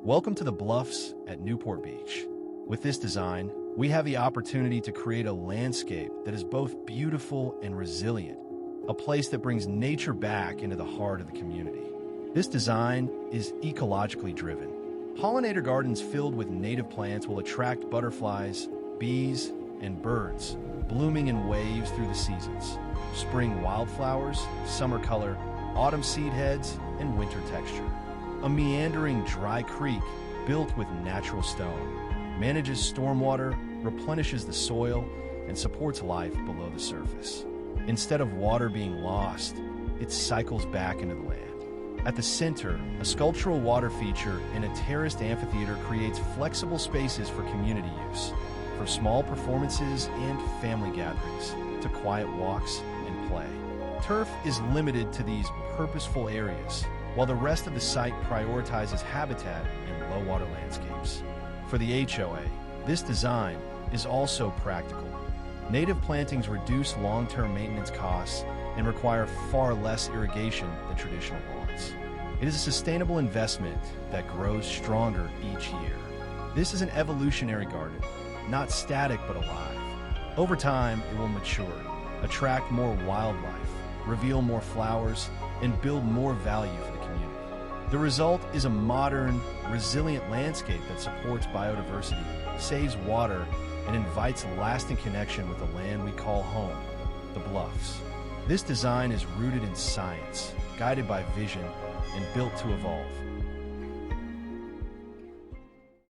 Welcome to the Bluffs at Newport Beach. With this design, we have the opportunity to create a landscape that is both beautiful and resilient, a place that brings nature back into the heart of the community. This design is ecologically driven. Pollinator gardens filled with native plants will attract butterflies, bees, and birds, blooming in waves through the seasons. Spring wildflowers, summer color, autumn seed heads, and winter texture. A meandering dry creek built with natural stone manages stormwater, replenishes the soil, and supports life below the surface. Instead of water being lost, it cycles back into the land. At the center, a sculptural water feature in a terraced amphitheater creates flexible spaces for community use, for small performances and family gatherings, to quiet walks and play. Turf is limited to these purposeful areas, while the rest of the site prioritizes habitat and low-water landscapes. For the HOA, this design is also practical. Native plantings reduce long-term maintenance costs and require far less irrigation than traditional lawns. It is a sustainable investment that grows stronger each year. This is an evolutionary garden, not static but alive. Over time, it will mature, attract more wildlife, reveal more flowers, and build more value for the community. The result is a modern, resilient landscape that supports biodiversity, saves water, and invites lasting connection with the land we call home, the Bluffs. This design is rooted in science, guided by vision, and built to evolve.